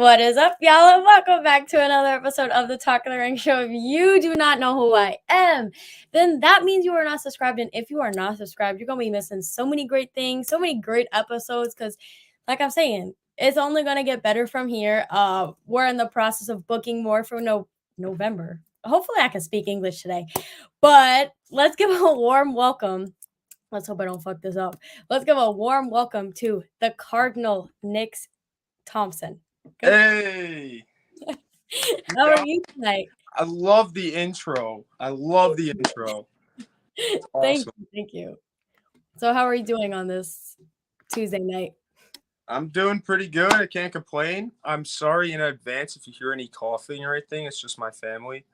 What is up, y'all, and welcome back to another episode of the Talk of the Ring Show. If you do not know who I am, then that means you are not subscribed. And if you are not subscribed, you're going to be missing so many great things, so many great episodes, because like I'm saying, it's only going to get better from here. We're in the process of booking more for November. Hopefully I can speak English today. But let's give a warm welcome. Let's hope I don't fuck this up. Let's give a warm welcome to the Cardinal Knicks Thompson. Hey, How are you tonight? I love the intro. It's awesome. Thank you. So how are you doing on this Tuesday night? I'm doing pretty good. I can't complain. I'm sorry in advance if you hear any coughing or anything. It's just my family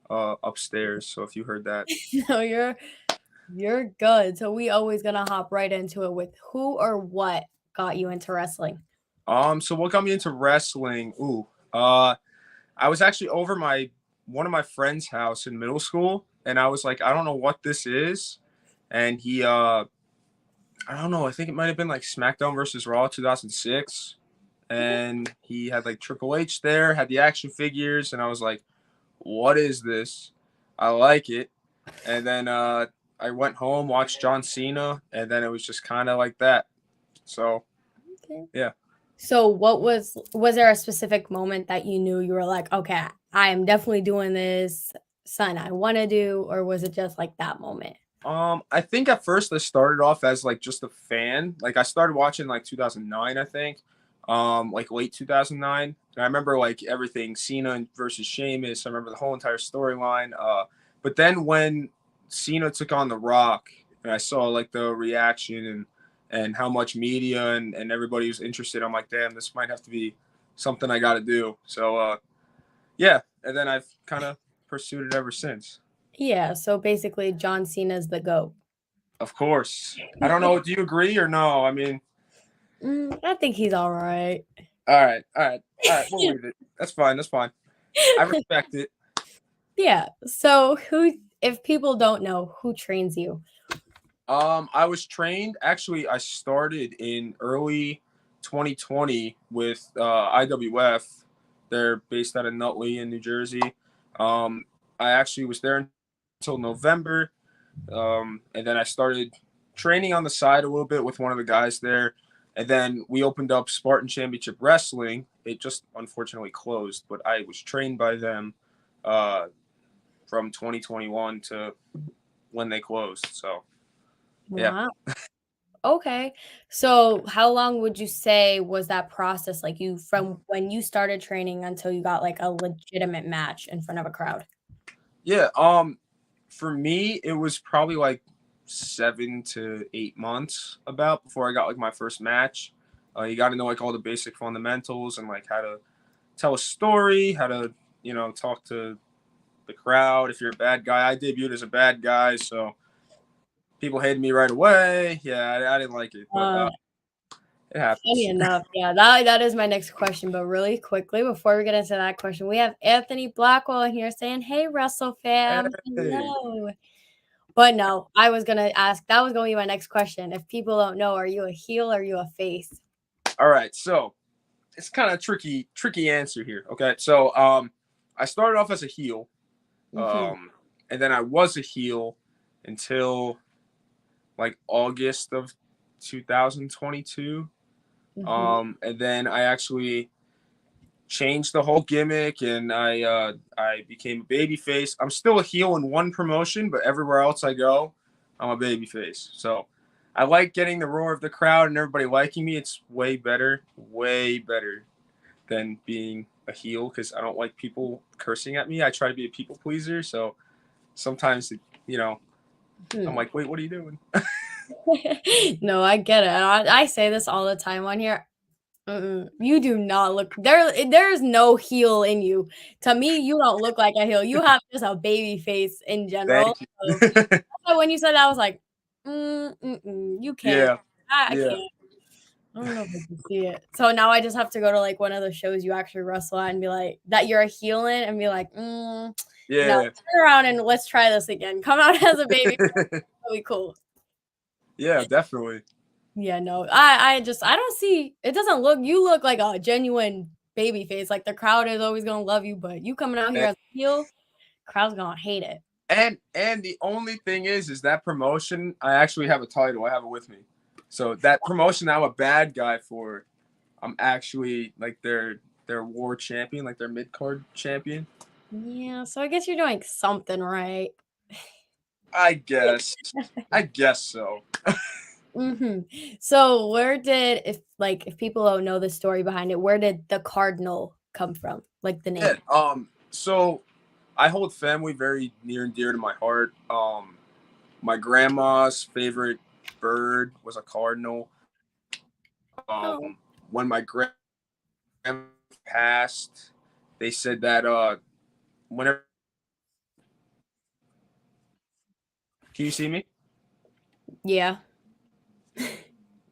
upstairs. So if you heard that. No, you're good. So we always gonna hop right into it with who or what got you into wrestling? So what got me into wrestling? I was actually over one of my friend's house in middle school, and I was like, I don't know what this is, and he I don't know, I think it might have been like SmackDown versus Raw 2006, and he had like Triple H there, had the action figures, and I was like, what is this? I like it, and then I went home, watched John Cena, and then it was just kind of like that. So, yeah. So was there a specific moment that you knew you were like, okay, I am definitely doing this, something I want to do, or was it just like that moment? I think at first I started off as like just a fan. Like I started watching like 2009, I think, like late 2009. And I remember like everything Cena versus Sheamus. I remember the whole entire storyline. But then when Cena took on The Rock, and I saw like the reaction and how much media and everybody was interested, I'm like, damn, this might have to be something I got to do. So, yeah. And then I've kind of pursued it ever since. Yeah. So basically, John Cena's the GOAT. Of course. I don't know. Do you agree or no? I mean, I think he's all right. All right. We'll leave it. That's fine. I respect it. Yeah. So if people don't know, who trains you? I was trained. Actually, I started in early 2020 with IWF. They're based out of Nutley in New Jersey. I actually was there until November, and then I started training on the side a little bit with one of the guys there. And then we opened up Spartan Championship Wrestling. It just unfortunately closed, but I was trained by them from 2021 to when they closed. So, yeah. Wow. Okay. So how long would you say was that process, like you from when you started training until you got like a legitimate match in front of a crowd? Yeah. For me, it was probably like 7 to 8 months about before I got like my first match. You got to know like all the basic fundamentals and like how to tell a story, how to, talk to the crowd. If you're a bad guy, I debuted as a bad guy, so people hated me right away. Yeah, I didn't like it, but it happens. Funny enough, yeah, that is my next question. But really quickly, before we get into that question, we have Anthony Blackwell in here saying, "Hey, Russell fam, Hey. hello." But no, I was gonna ask. That was going to be my next question. If people don't know, are you a heel or are you a face? All right, so it's kind of tricky answer here. Okay, so I started off as a heel, and then I was a heel until like August of 2022. And then I actually changed the whole gimmick, and I became a babyface. I'm still a heel in one promotion, but everywhere else I go, I'm a babyface. So I like getting the roar of the crowd and everybody liking me. It's way better than being a heel because I don't like people cursing at me. I try to be a people pleaser, so sometimes I'm like, wait, what are you doing? No, I get it. I say this all the time on here. You do not look there. There's no heel in you. To me, you don't look like a heel. You have just a baby face in general. Thank you. So when you said that, I was like, you can't. Yeah. I can't. I don't know if I can see it. So now I just have to go to like one of the shows you actually wrestle at and be like that you're a heel in and be like, no, turn around and let's try this again. Come out as a baby. Really cool. Yeah, definitely. Yeah, no, I don't see. It doesn't look. You look like a genuine baby face. Like the crowd is always gonna love you, but you coming out here as a heel, crowd's gonna hate it. And the only thing is that promotion, I actually have a title. I have it with me. So that promotion I'm a bad guy for, I'm actually like their war champion, like their mid card champion. Yeah, so I guess you're doing something right. I guess so. So where did if people don't know the story behind it, where did the cardinal come from? Like the name. Yeah. So I hold family very near and dear to my heart. My grandma's favorite bird was a cardinal. Oh. When my grandma passed, they said that whenever. Can you see me? Yeah.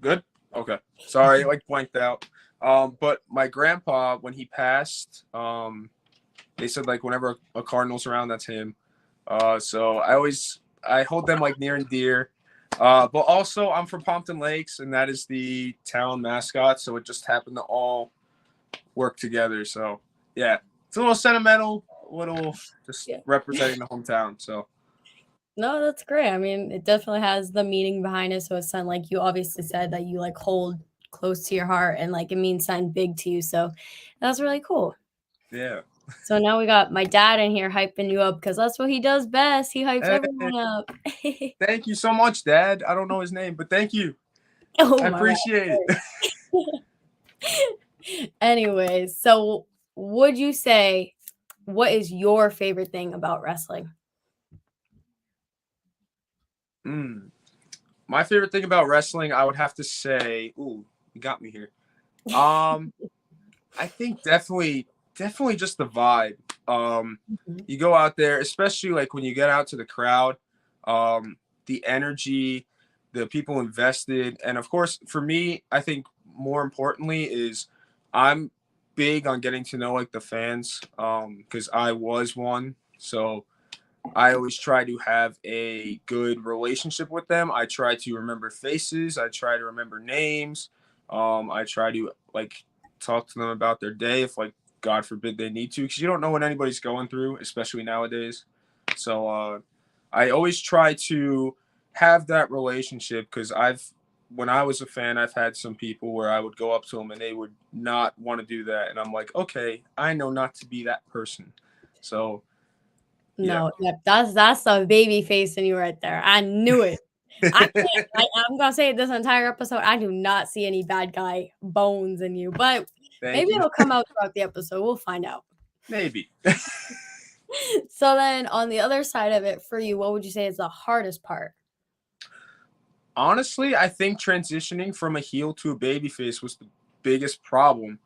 Good. Okay. Sorry, it like blanked out. But my grandpa, when he passed, they said like whenever a cardinal's around, that's him. So I hold them like near and dear. But also I'm from Pompton Lakes, and that is the town mascot. So it just happened to all work together. So yeah, it's a little sentimental, a little just representing the hometown. So No, that's great. I mean, it definitely has the meaning behind it. So it's something like you obviously said that you like hold close to your heart and like it means something big to you. So that's really cool. yeah. So now we got my dad in here hyping you up because that's what he does best. He hypes Hey, everyone up. thank you so much, Dad. I don't know his name, but thank you. Oh I my appreciate it. Anyways, so would you say what is your favorite thing about wrestling? My favorite thing about wrestling, I would have to say, ooh, you got me here. I think definitely just the vibe. You go out there, especially like when you get out to the crowd, the energy, the people invested, and of course, for me, I think more importantly is I'm big on getting to know like the fans, because I was one, so I always try to have a good relationship with them. I try to remember faces. I try to remember names. I try to like talk to them about their day if like God forbid they need to, because you don't know what anybody's going through, especially nowadays. So I always try to have that relationship because when I was a fan, I've had some people where I would go up to them and they would not want to do that, and I'm like, okay, I know not to be that person. So yeah. No, yep, that's a baby face in you right there. I knew it. I'm gonna say it this entire episode. I do not see any bad guy bones in you, but Thank maybe you. it'll come out throughout the episode. We'll find out. Maybe. So then on the other side of it for you, what would you say is the hardest part? Honestly, I think transitioning from a heel to a babyface was the biggest problem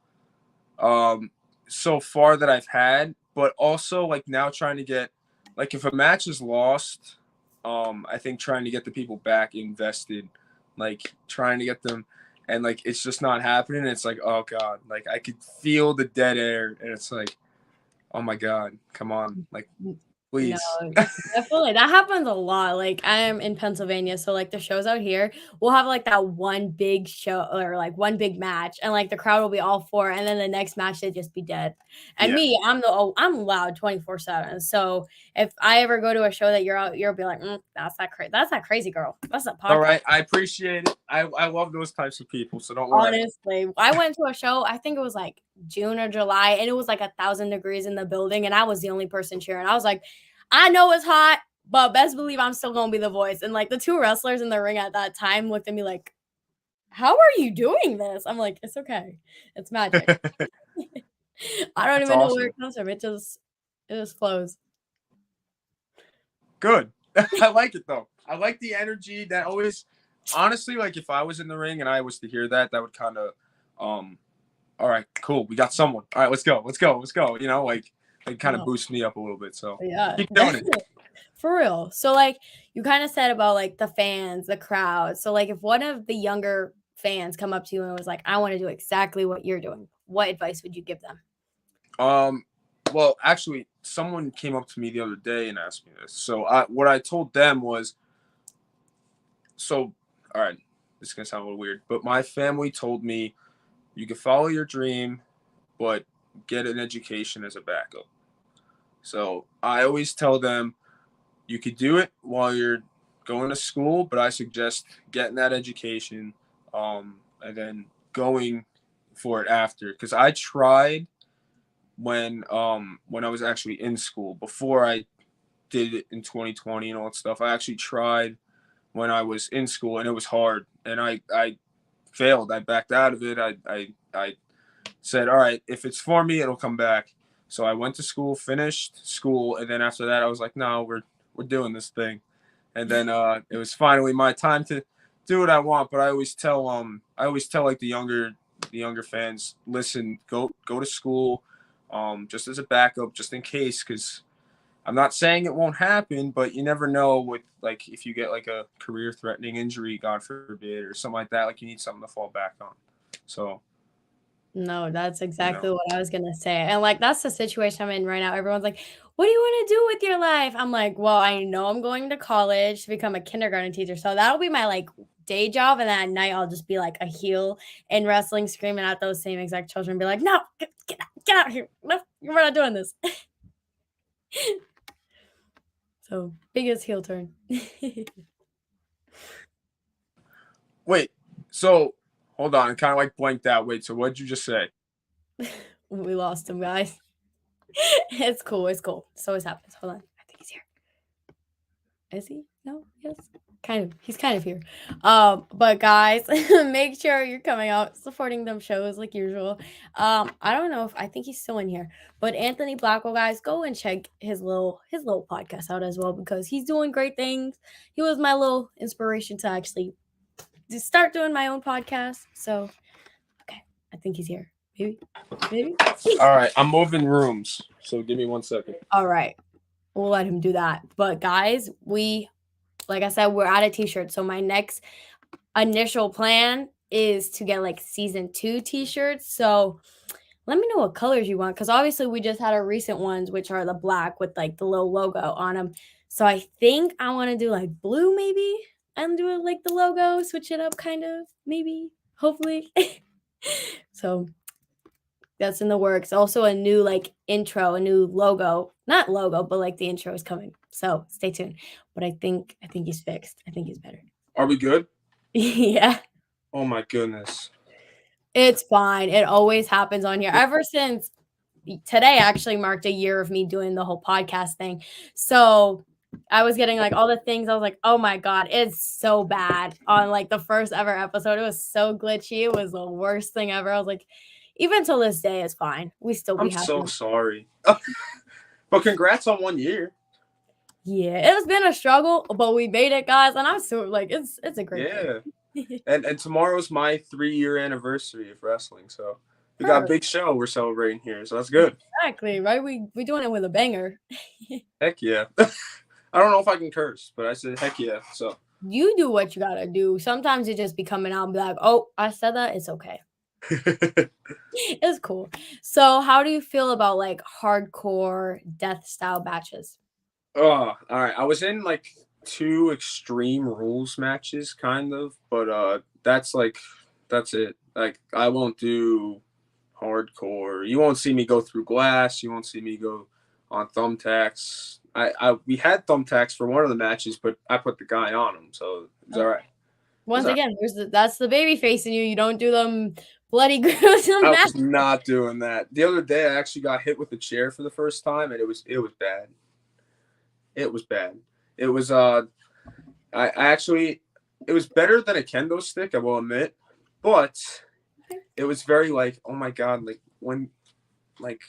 so far that I've had. But also like now trying to get like if a match is lost, I think trying to get the people back invested, like trying to get them and like it's just not happening. It's like, oh God, like I could feel the dead air and it's like, oh my God, come on, like No, please. definitely. That happens a lot. Like I am in Pennsylvania, so like the shows out here, we'll have like that one big show or like one big match, and like the crowd will be all for it, and then the next match they'd just be dead. And Yeah. me, I'm loud 24/7. So if I ever go to a show that you're out, you'll be like, that's that crazy girl. That's a All podcast. right. I appreciate it. I love those types of people, so don't worry. Honestly, I went to a show, I think it was like June or July, and it was like 1,000 degrees in the building, and I was the only person cheering. I was like, I know it's hot, but best believe I'm still gonna be the voice. And like the two wrestlers in the ring at that time looked at me like, how are you doing this? I'm like, it's okay. It's magic. I don't That's even know where awesome. it comes from. It just flows. Good. I like it though. I like the energy that always honestly, like if I was in the ring and I was to hear that, that would kind of all right, cool. We got someone. All right, let's go. Let's go. Let's go. You know, like it kind of No. boosts me up a little bit. So Yeah. keep doing it. For real. So like you kind of said about like the fans, the crowd. So like if one of the younger fans come up to you and was like, I want to do exactly what you're doing, what advice would you give them? Well, actually, someone came up to me the other day and asked me this. So what I told them was, so all right, this is gonna sound a little weird, but my family told me you can follow your dream, but get an education as a backup. So I always tell them you could do it while you're going to school, but I suggest getting that education and then going for it after. Because I tried when I was actually in school before I did it in 2020 and all that stuff. I actually tried when I was in school, and it was hard, and I failed. I backed out of it. I said, all right, if it's for me, it'll come back. So I went to school, finished school, and then after that, I was like, no, we're doing this thing. And then it was finally my time to do what I want. But I always tell like the younger fans, listen, go to school, just as a backup, just in case, because I'm not saying it won't happen, but you never know with like if you get like a career threatening injury, God forbid, or something like that, like you need something to fall back on. So No, that's you exactly know. what I was gonna say. And like that's the situation I'm in right now. Everyone's like, "What do you want to do with your life?" I'm like, "Well, I know I'm going to college to become a kindergarten teacher. So that'll be my like day job, and then at night I'll just be like a heel in wrestling, screaming at those same exact children, and be like, "No, get out of here. No, we're not doing this." So biggest heel turn. Wait, so hold on, I kind of like blanked out. Wait, so what'd you just say? We lost him, guys. It's cool. It's cool. This always happens. Hold on. I think he's here. Is he? No? Yes. Kind of. He's kind of here. But guys, make sure you're coming out supporting them shows like usual. I don't know if I think he's still in here, but Anthony Blackwell, guys, go and check his little podcast out as well because he's doing great things. He was my little inspiration to actually start doing my own podcast. So okay, I think he's here. Maybe. All right, I'm moving rooms, so give me 1 second. All right. We'll let him do that. But guys, like I said, we're out of t-shirts. So my next initial plan is to get like season 2 t-shirts. So let me know what colors you want because obviously we just had our recent ones, which are the black with like the little logo on them. So I think I want to do like blue maybe and do it like the logo, switch it up kind of, maybe, hopefully. So that's in the works. Also a new like intro, a new logo. Not logo, but like the intro is coming. So stay tuned. But I think he's fixed. I think he's better. Are we good? Yeah. Oh my goodness. It's fine. It always happens on here. Ever since today actually marked a year of me doing the whole podcast thing. So I was getting like all the things. I was like, oh my God, it's so bad on like the first ever episode. It was so glitchy. It was the worst thing ever. I was like, even till this day, it's fine. I'm so sorry. But congrats on 1 year. Yeah, it's been a struggle, but we made it, guys. And I'm so like, it's a great thing. and tomorrow's my 3-year anniversary of wrestling. So we got a big show we're celebrating here. So that's good. Exactly, right? We doing it with a banger. Heck yeah. I don't know if I can curse, but I said heck yeah. So you do what you gotta do. Sometimes it just be coming out and be like, oh, I said that. It's okay. It's cool. So how do you feel about like hardcore death style matches? Oh, all right. I was in like 2 Extreme Rules matches, kind of, but that's it. Like I won't do hardcore. You won't see me go through glass. You won't see me go on thumbtacks. We had thumbtacks for one of the matches, but I put the guy on them, so it's all right. Once again, that's the baby face in you. You don't do them bloody gruesome I was not doing that. The other day, I actually got hit with a chair for the first time, and it was bad. It was bad. It was it was better than a kendo stick, I will admit, but it was very like, oh my God, like when, like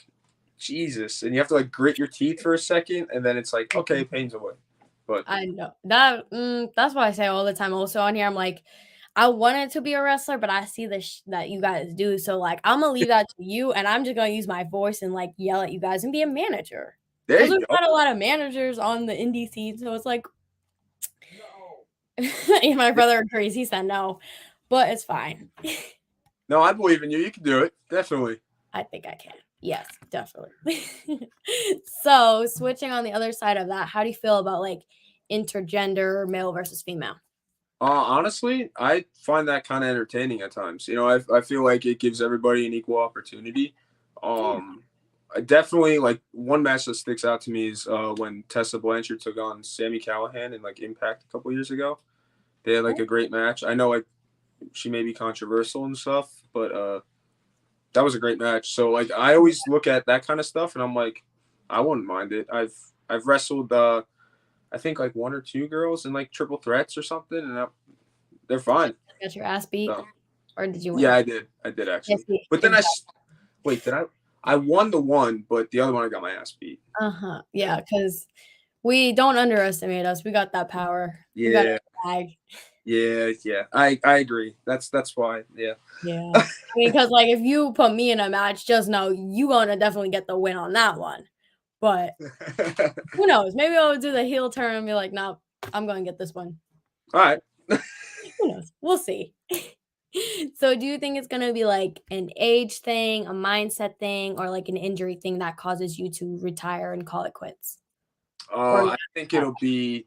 Jesus, and you have to like grit your teeth for a second, and then it's like, okay, pain's away. But I know that that's what I say all the time. Also on here, I'm like, I wanted to be a wrestler, but I see that you guys do. So like, I'm gonna leave that to you, and I'm just gonna use my voice and like yell at you guys and be a manager. Because there's not a lot of managers on the indie scene, so it's like, no. My brother agrees. He said no, but it's fine. No, I believe in you. You can do it, definitely. I think I can. Yes, definitely. So switching on the other side of that, how do you feel about like intergender, male versus female? Honestly, I find that kind of entertaining at times. You know, I feel like it gives everybody an equal opportunity. I definitely like one match that sticks out to me is when Tessa Blanchard took on Sami Callihan in like Impact a couple years ago. They had like a great match. I know like she may be controversial and stuff, but that was a great match. So like I always look at that kind of stuff and I'm like, I wouldn't mind it. I've wrestled I think like one or two girls in like triple threats or something, and they're fine. Got your ass beat, So, or did you win? yeah, I did actually. Yes, But then exactly. wait, did I won the one, but the other one I got my ass beat. Yeah, because we don't underestimate us. We got that power. We got Yeah, a bag. yeah. I agree. That's why. Yeah. Yeah. I mean, because like if you put me in a match, just know you gonna definitely get the win on that one. But who knows? Maybe I'll do the heel turn and be like, "No, I'm going to get this one." All right. Who knows? We'll see. So, do you think it's going to be like an age thing, a mindset thing, or like an injury thing that causes you to retire and call it quits? Or I think it'll be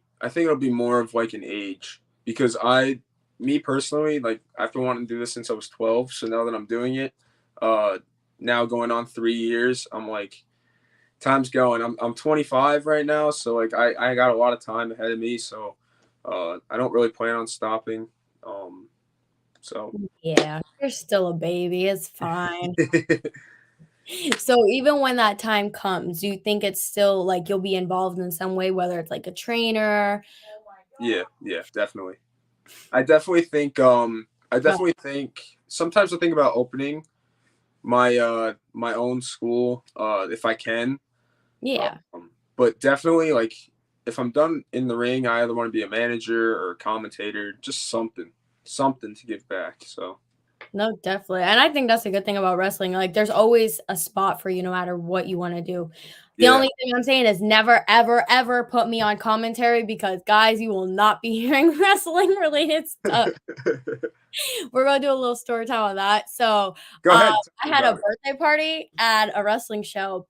more of like an age because me personally, like I've been wanting to do this since I was 12. So now that I'm doing it, uh, now going on 3 years, I'm like, time's going. I'm 25 right now, so like I got a lot of time ahead of me. So I don't really plan on stopping. So yeah, you're still a baby. It's fine. So, even when that time comes, do you think it's still like you'll be involved in some way, whether it's like a trainer? yeah, definitely. I But definitely think sometimes I think about opening my own school if I can. yeah. But definitely like if I'm done in the ring, I either want to be a manager or a commentator, just something to give back. So No, definitely. And I think that's a good thing about wrestling. Like, there's always a spot for you no matter what you want to do. The yeah. only thing I'm saying is never, ever, ever put me on commentary because, guys, you will not be hearing wrestling related stuff. We're going to do a little story time on that. So, Go ahead. Tell I me had a about it. birthday party at a wrestling show.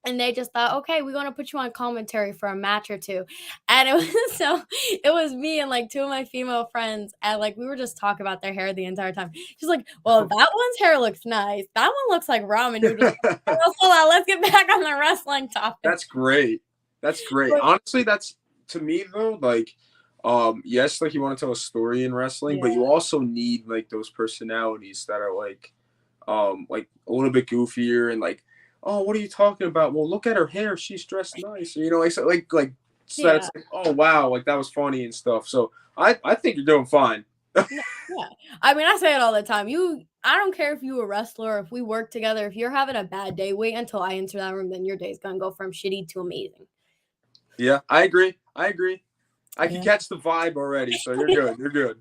And they just thought, okay, we're gonna put you on commentary for a match or two. And it was it was me and like two of my female friends, and like we were just talking about their hair the entire time. She's like, well, that one's hair looks nice. That one looks like ramen noodles. So let's get back on the wrestling topic. That's great. That's great. But, Honestly, that's to me though, like yes, like you want to tell a story in wrestling, but yeah, you also need like those personalities that are like a little bit goofier and like, oh, what are you talking about? Well, look at her hair, she's dressed nice. You know, like so that yeah. it's like, oh wow, like that was funny and stuff. So I think you're doing fine. Yeah. I mean, I say it all the time. I don't care if you a wrestler, if we work together, if you're having a bad day, wait until I enter that room, then your day's gonna go from shitty to amazing. Yeah, I agree. I can Yeah. catch the vibe already, so you're good. You're good.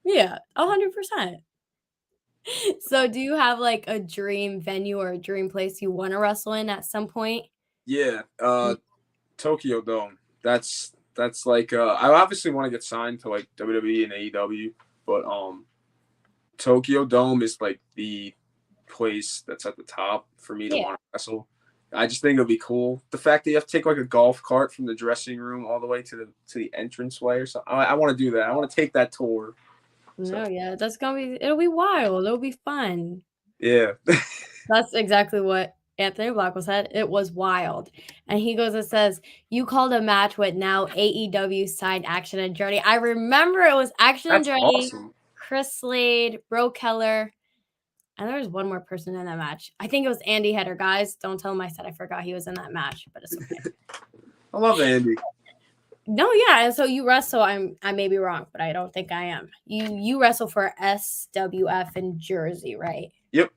Yeah, 100%. So do you have, like, a dream venue or a dream place you wanna wrestle in at some point? Yeah. Mm, Tokyo Dome. That's like I obviously want to get signed to like WWE and AEW, but Tokyo Dome is like the place that's at the top for me to yeah. want to wrestle. I just think it'll be cool. The fact that you have to take like a golf cart from the dressing room all the way to the entranceway or something. I want to do that. I want to take that tour. So No, yeah, it'll be wild, it'll be fun. yeah. That's exactly what Anthony Blackwell said, it was wild, and he goes and says, "You called a match with now AEW signed Action and Journey." I remember it was Action and That's Journey, awesome. Chris Slade, Bro Keller, and there was one more person in that match. I think it was Andy Header. Guys, don't tell him I said I forgot he was in that match, but it's okay. I love Andy. No, yeah, and so you wrestle. I may be wrong, but I don't think I am. You wrestle for SWF in Jersey, right? Yep.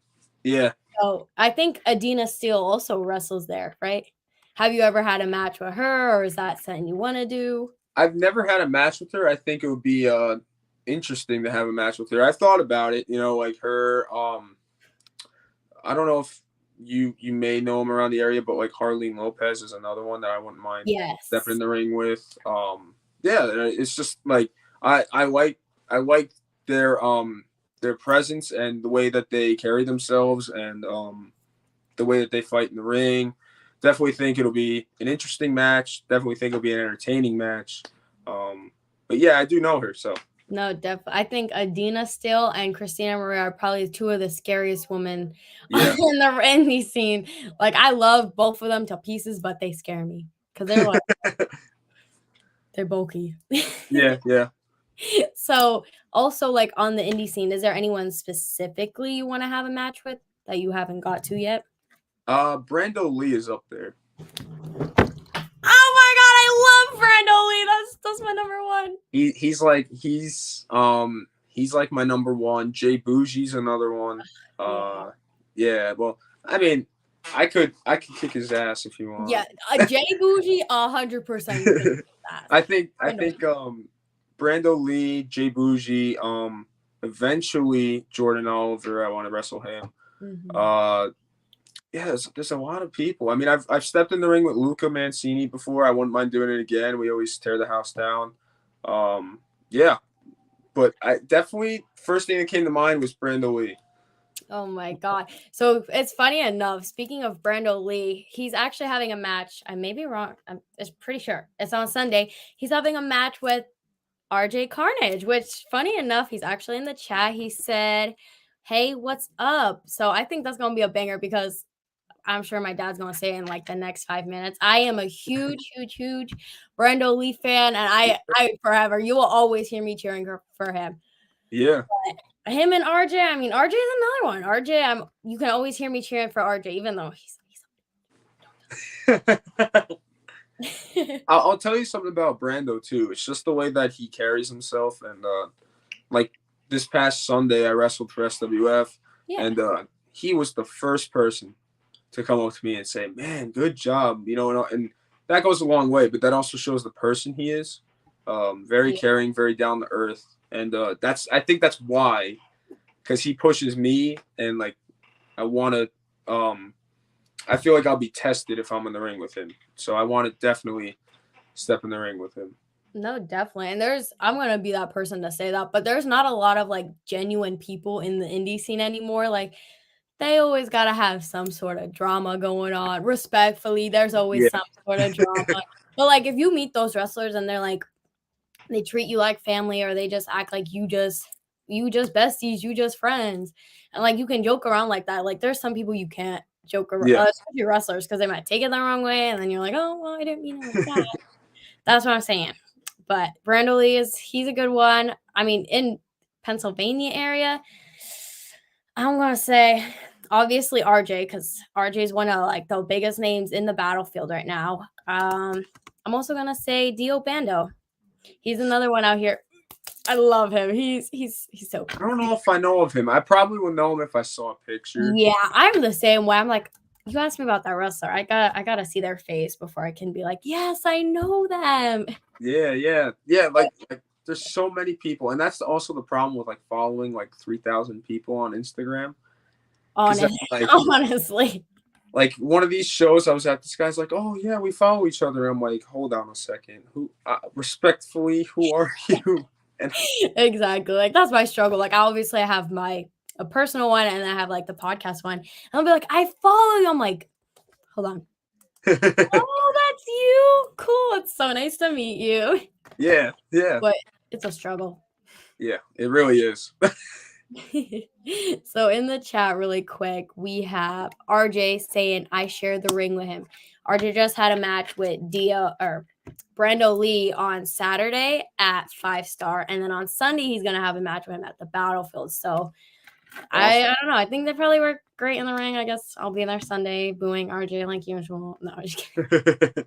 Yeah. So I think Adina Steele also wrestles there, right? Have you ever had a match with her, or is that something you want to do? I've never had a match with her. I think it would be interesting to have a match with her. I thought about it, you know, like her I don't know if you may know him around the area, but like Harleen Lopez is another one that I wouldn't mind stepping in Yes. the ring with. Yeah, it's just like I like their presence and the way that they carry themselves and the way that they fight in the ring. Definitely think it'll be an interesting match. Definitely think it'll be an entertaining match. But yeah, I do know her, so No, definitely. I think Adina Steele and Christina Maria are probably two of the scariest women Yeah. in the indie scene. Like, I love both of them to pieces, but they scare me because they're like they're bulky. Yeah, yeah. So, also like on the indie scene, is there anyone specifically you want to have a match with that you haven't got to yet? Brando Lee is up there. Oh my god, I love Brando Lee. That's my number one. He's like my number one. Jay Bougie's another one. Yeah. Well, I mean, I could kick his ass if you want. Yeah, Jay Bougie, 100%. I think Brando Lee, Jay Bougie, eventually Jordan Oliver. I want to wrestle him. Mm-hmm. Yeah, there's a lot of people. I mean, I've stepped in the ring with Luca Mancini before. I wouldn't mind doing it again. We always tear the house down. Yeah, but I definitely first thing that came to mind was Brando Lee. Oh my god! So it's funny enough. Speaking of Brando Lee, he's actually having a match. I may be wrong. I'm pretty sure it's on Sunday. He's having a match with RJ Carnage, which funny enough, he's actually in the chat. He said, "Hey, what's up?" So I think that's gonna be a banger because I'm sure my dad's gonna say it in like the next 5 minutes. I am a huge Brando Lee fan, and I forever. You will always hear me cheering for him. Yeah. But him and RJ. I mean, RJ is another one. RJ, you can always hear me cheering for RJ, even though he's I'll tell you something about Brando too. It's just the way that he carries himself, and like this past Sunday, I wrestled for SWF, and he was the first person to come up to me and say, "Man, good job," you know, and that goes a long way. But that also shows the person he is. Very caring, very down to earth, and I think that's why, because he pushes me, and like I want to. I feel like I'll be tested if I'm in the ring with him. So I want to definitely step in the ring with him. No, definitely. And I'm going to be that person to say that, but there's not a lot of like genuine people in the indie scene anymore. Like they always got to have some sort of drama going on. Respectfully, there's always some sort of drama. But like if you meet those wrestlers and they're like, they treat you like family, or they just act like you just besties, you just friends. And like you can joke around like that. Like there's some people you can't joke around, especially wrestlers, because they might take it the wrong way, and then you're like, oh well, I didn't mean it like that. That's what I'm saying. But Brando Lee he's a good one. I mean, in Pennsylvania area, I'm gonna say obviously RJ, because RJ is one of like the biggest names in the battlefield right now. I'm also gonna say Dio Bando. He's another one out here. I love him. He's so cool. I don't know if I know of him. I probably would know him if I saw a picture. Yeah, I'm the same way. I'm like, you asked me about that wrestler. I gotta see their face before I can be like, yes, I know them. Yeah. Like there's so many people, and that's also the problem with like following like 3,000 people on Instagram. Honestly. Like one of these shows I was at, this guy's like, "Oh yeah, we follow each other." I'm like, "Hold on a second. Respectfully, who are you?" And exactly. Like that's my struggle. Like obviously I have a personal one, and then I have like the podcast one. And I'll be like, I follow you. I'm like, hold on. Oh, that's you. Cool. It's so nice to meet you. Yeah. But it's a struggle. Yeah, it really is. So in the chat really quick, we have RJ saying I shared the ring with him. RJ just had a match with Brando Lee on Saturday at 5-star, and then on Sunday he's gonna have a match with him at the battlefield. So awesome. I don't know. I think they probably work great in the ring. I guess I'll be there Sunday booing RJ like usual. No, I'm just kidding.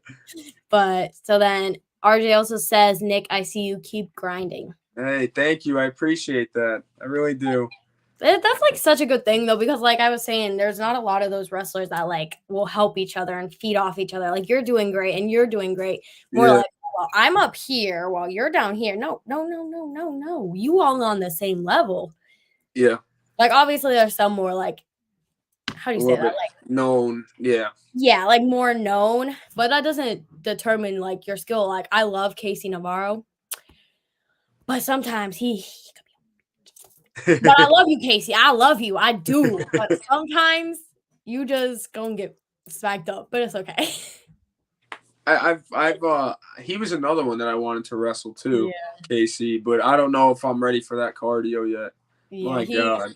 But so then RJ also says, Nick, I see you keep grinding. Hey, thank you. I appreciate that. I really do. That's like such a good thing though, because like I was saying, there's not a lot of those wrestlers that like will help each other and feed off each other. Like you're doing great and you're doing great. More like, well, I'm up here while you're down here. No. You all on the same level. Yeah. Like obviously there's some more like, how do you say that? Like known. Yeah. Yeah, like more known, but that doesn't determine like your skill. Like I love Casey Navarro, but sometimes he but I love you, Casey. I love you. I do. But sometimes you just gonna get smacked up, but it's okay. He was another one that I wanted to wrestle too, Yeah. Casey, but I don't know if I'm ready for that cardio yet. Yeah, My God.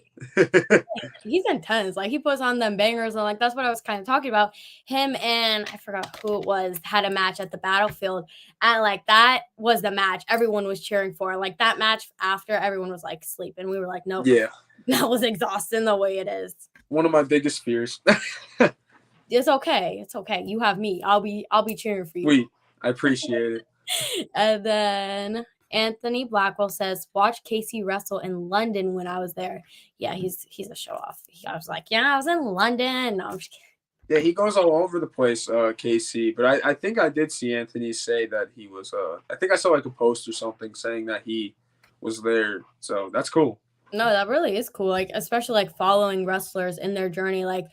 he's intense. Like he puts on them bangers, and like that's what I was kind of talking about. Him and I forgot who it was had a match at the battlefield, and like that was the match everyone was cheering for. Like that match after everyone was like sleeping, we were like, nope, Yeah, that was exhausting the way it is. one of my biggest fears. It's okay. It's okay. You have me. I'll be cheering for you. Sweet. I appreciate it. And then Anthony Blackwell says, watch Casey wrestle in London when I was there. Yeah, he's a show off. I was like, yeah, I was in London. No, I'm just kidding. Yeah, he goes all over the place, KC. But I think I did see Anthony say that he was. I think I saw like a post or something saying that he was there. So that's cool. No, that really is cool. Like, especially like following wrestlers in their journey. Like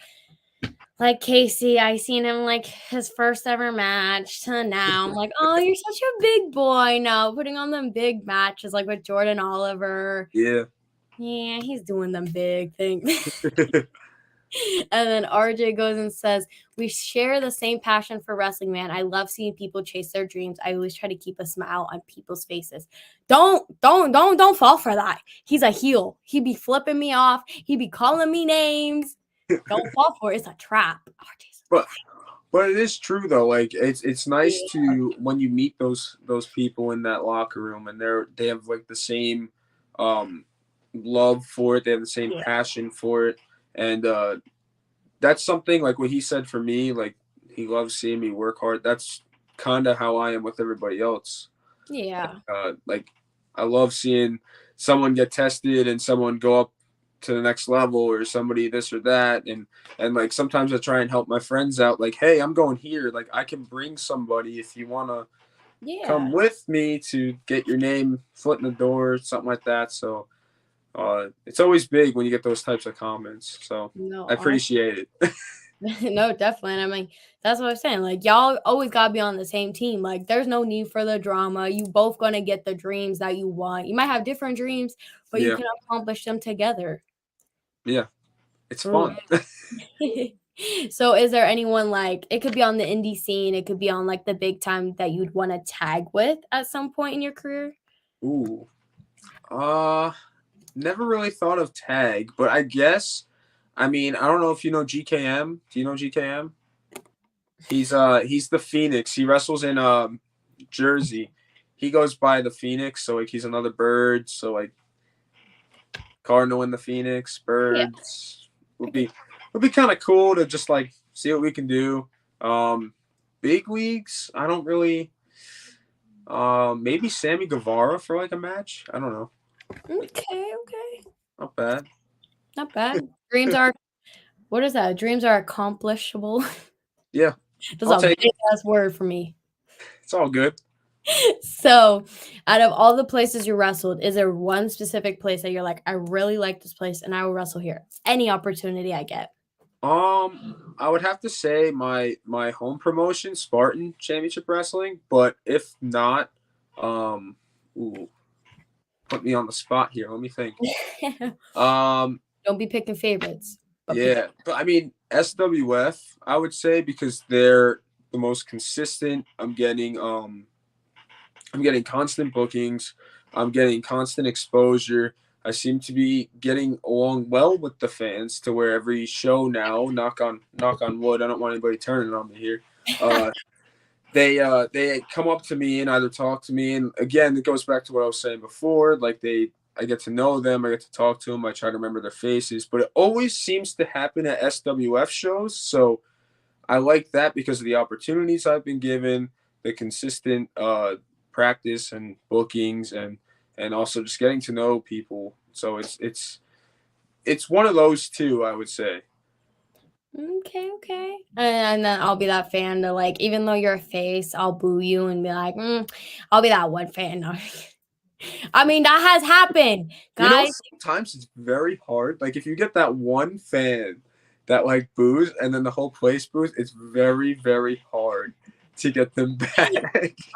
Casey, I seen him like his first ever match to now. I'm like, oh, you're such a big boy now, putting on them big matches like with Jordan Oliver. Yeah. Yeah, he's doing them big things. And then RJ goes and says, we share the same passion for wrestling, man. I love seeing people chase their dreams. I always try to keep a smile on people's faces. Don't fall for that. He's a heel. He be flipping me off. He be calling me names. Don't fall for it. It's a trap. But it is true though. Like it's nice to when you meet those people in that locker room and they have like the same love for it. They have the same passion for it. And that's something like what he said for me, like he loves seeing me work hard. That's kind of how I am with everybody else. Yeah. Like I love seeing someone get tested and someone go up to the next level or somebody this or that. And like sometimes I try and help my friends out. Like, hey, I'm going here. Like I can bring somebody if you want to come with me to get your name foot in the door, something like that. So it's always big when you get those types of comments. So I appreciate it. No, definitely. And I mean, that's what I'm saying. Like, y'all always got to be on the same team. Like, there's no need for the drama. You both going to get the dreams that you want. You might have different dreams, but you can accomplish them together. Yeah. It's fun. So is there anyone like, it could be on the indie scene, it could be on like the big time that you'd want to tag with at some point in your career? Ooh. Never really thought of tag, but I guess I mean, I don't know if you know GKM. Do you know GKM? He's the Phoenix. He wrestles in Jersey. He goes by the Phoenix, so like he's another bird. So like Cardinal in the Phoenix, birds would be kind of cool to just like see what we can do. Big leagues, I don't really. Maybe Sammy Guevara for like a match. I don't know. Okay. Not bad. Not bad. Dreams are, what is that? Dreams are accomplishable. Yeah. That's a big ass word for me. It's all good. So, out of all the places you wrestled, is there one specific place that you're like, I really like this place and I will wrestle here? Any opportunity I get. I would have to say my home promotion, Spartan Championship Wrestling, but if not, put me on the spot here. Let me think. Don't be picking favorites. But I mean SWF, I would say because they're the most consistent. I'm getting constant bookings. I'm getting constant exposure. I seem to be getting along well with the fans to where every show now, knock on wood, I don't want anybody turning on me here. They come up to me and either talk to me, and again, it goes back to what I was saying before. Like I get to know them, I get to talk to them, I try to remember their faces, but it always seems to happen at SWF shows. So I like that because of the opportunities I've been given, the consistent practice and bookings, and also just getting to know people. So it's one of those two, I would say. Okay. And then I'll be that fan to like, even though you're a face, I'll boo you and be like, I'll be that one fan. I mean, that has happened, guys. You know, sometimes it's very hard. Like if you get that one fan that like boos and then the whole place boos, it's very, very hard to get them back.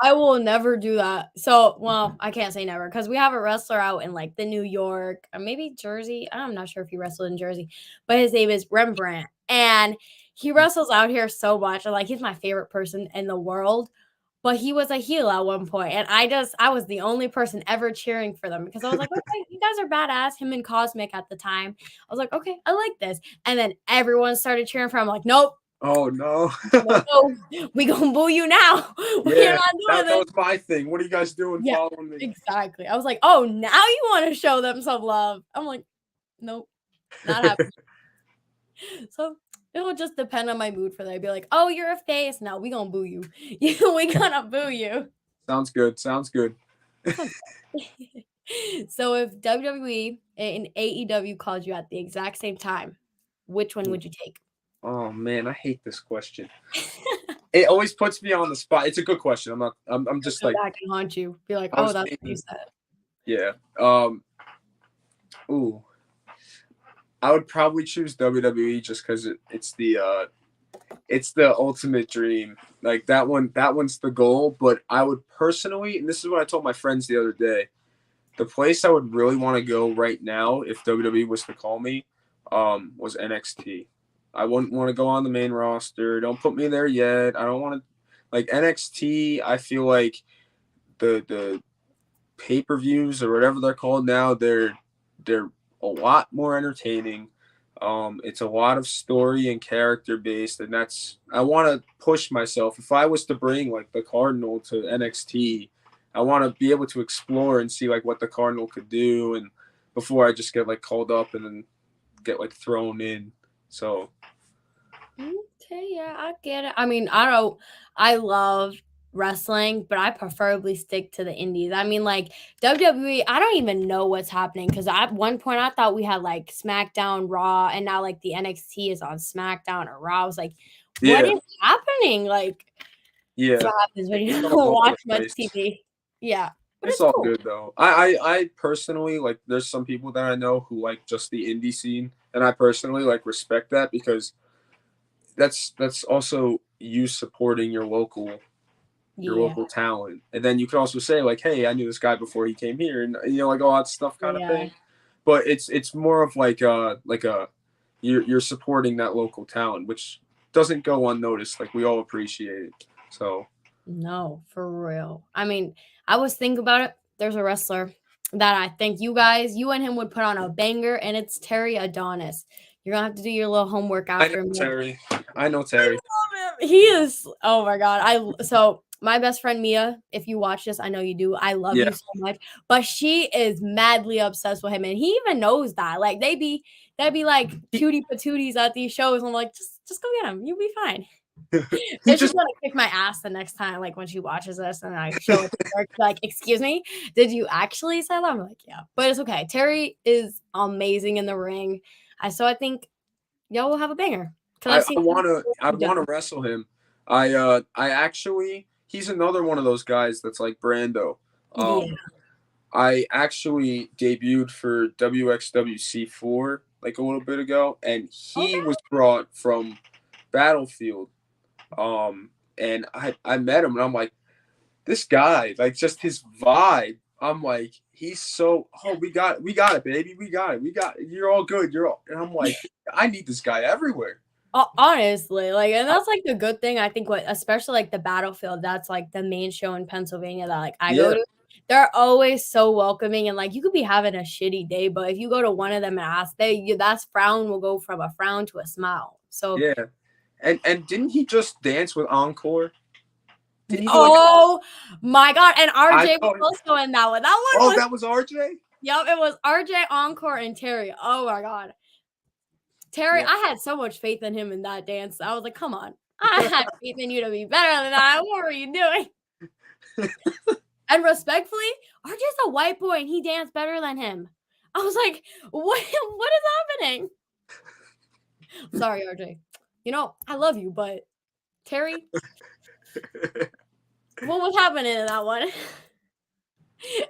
I will never do that. So, well, I can't say never because we have a wrestler out in like the New York or maybe Jersey. I'm not sure if he wrestled in Jersey, but his name is Rembrandt. And he wrestles out here so much. And like, he's my favorite person in the world. But he was a heel at one point, and I was the only person ever cheering for them because I was like, okay, you guys are badass. Him and Cosmic at the time, I was like, okay, I like this. And then everyone started cheering for him. I'm like, nope, Oh no. no, we gonna boo you now. We're Yeah, not doing that this. was my thing. What are you guys doing Yeah, following me? exactly. I was like, oh, now you want to show them some love. I'm like, nope, not happening. So it will just depend on my mood for that. I'd be like, oh, you're a face. Now we gonna boo you. We gonna boo you. Sounds good. Sounds good. So if WWE and AEW called you at the exact same time, which one would you take? Oh man, I hate this question. It always puts me on the spot. It's a good question. I'm just Go like, back and haunt you. Be like, I oh, was that's what you thinking, said. yeah. Ooh. I would probably choose WWE just because it's the ultimate dream. Like that one's the goal. But I would personally, and this is what I told my friends the other day, the place I would really want to go right now if WWE was to call me, was NXT. I wouldn't want to go on the main roster. Don't put me there yet. I don't want to like NXT. I feel like the pay-per-views or whatever they're called now, they're a lot more entertaining. It's a lot of story and character based, and I want to push myself. If I was to bring like the Cardinal to NXT, I want to be able to explore and see like what the Cardinal could do, and before I just get like called up and then get like thrown in. So Okay, yeah, I get it. I mean, I love wrestling, but I preferably stick to the indies. I mean, like WWE, I don't even know what's happening because at one point I thought we had like SmackDown, Raw, and now like the NXT is on SmackDown or Raw. I was like, what yeah, is happening? Like, that's yeah, what happens when you it's all don't over watch the much place. TV. Yeah, but It's it's all cool. good though. I personally like. There's some people that I know who like just the indie scene, and I personally like respect that because that's also you supporting your Yeah, local talent, and then you can also say like, hey, I knew this guy before he came here, and like all that stuff kind of yeah. thing. But it's more of like a you're supporting that local talent, which doesn't go unnoticed. Like we all appreciate it. So No, for real. I mean, I was thinking about it. There's a wrestler that I think you and him would put on a banger, and it's Terry Adonis. You're gonna have to do your little homework I know after me. Terry. I know I Terry. love him. He is. Oh my god. So my best friend Mia, if you watch this, I know you do. I love Yeah. you so much, but she is madly obsessed with him, and he even knows that. Like they'd be like cutie patooties at these shows. I'm like, just go get him. You'll be fine. He And she's just gonna kick my ass the next time, like when she watches this and I show it to her, like, excuse me, did you actually say that? I'm like, yeah, but it's okay. Terry is amazing in the ring. I think y'all will have a banger because I, I've I seen wanna I you've wanna done. wrestle him. I actually he's another one of those guys that's like Brando. Yeah. I actually debuted for WXWC4 like a little bit ago, and he Okay. was brought from Battlefield. And I met him, and I'm like, this guy, like just his vibe. I'm like, he's so. Oh, we got it, baby, we got it, You're all good. You're all, and I'm like, I need this guy everywhere. Honestly, like, and that's like the good thing. I think what, especially like the Battlefield, that's like the main show in Pennsylvania that like I go Yeah, to. They're always so welcoming, and like you could be having a shitty day, but if you go to one of them and ask, that's frown will go from a frown to a smile. So, yeah. And didn't he just dance with Encore? Didn't he do like? oh my god! And I RJ was know. also in that one. That one Oh, was, that was RJ. yep, it was RJ Encore and Terry. Oh my god, Terry! Yeah. I had so much faith in him in that dance. I was like, come on, I had faith in you to be better than that. What were you doing? And respectfully, RJ's a white boy and he danced better than him. I was like, what is happening? Sorry, RJ. You know, I love you, but Terry, what was happening in that one?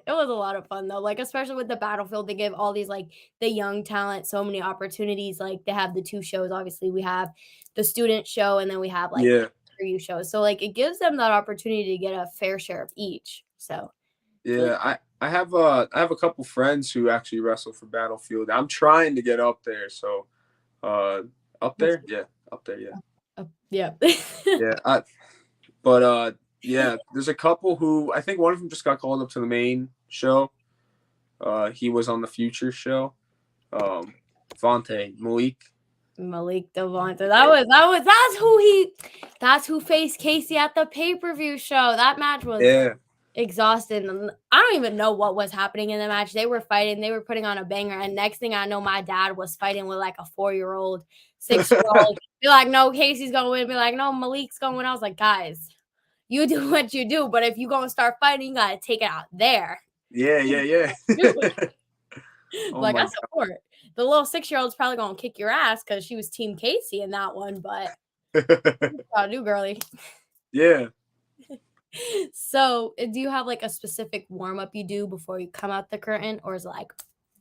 It was a lot of fun though. Like, especially with the Battlefield, they give all these like the young talent so many opportunities. Like they have the two shows. Obviously, we have the student show and then we have like Yeah. preview shows. So like it gives them that opportunity to get a fair share of each. So it's really Yeah, I have a couple friends who actually wrestle for Battlefield. I'm trying to get up there, so up that's there, yeah. up there. Yeah. Yeah. Yeah. Yeah, there's a couple who I think one of them just got called up to the main show. He was on the Future show. Vontae Malik. Malik Devonta. That's who faced Casey at the pay-per-view show. That match was exhausting. I don't even know what was happening in the match. They were fighting, they were putting on a banger, and next thing I know, my dad was fighting with like a 4-year-old, 6-year-old. Be like, no, Casey's gonna win. Be like, no, Malik's gonna win. I was like, guys, you do what you do, but if you gonna start fighting, you gotta take it out there. Yeah. Oh like, I support. The little 6-year-old's probably gonna kick your ass because she was Team Casey in that one, but gotta do, girly. Yeah. So, do you have like a specific warm up you do before you come out the curtain, or is it like,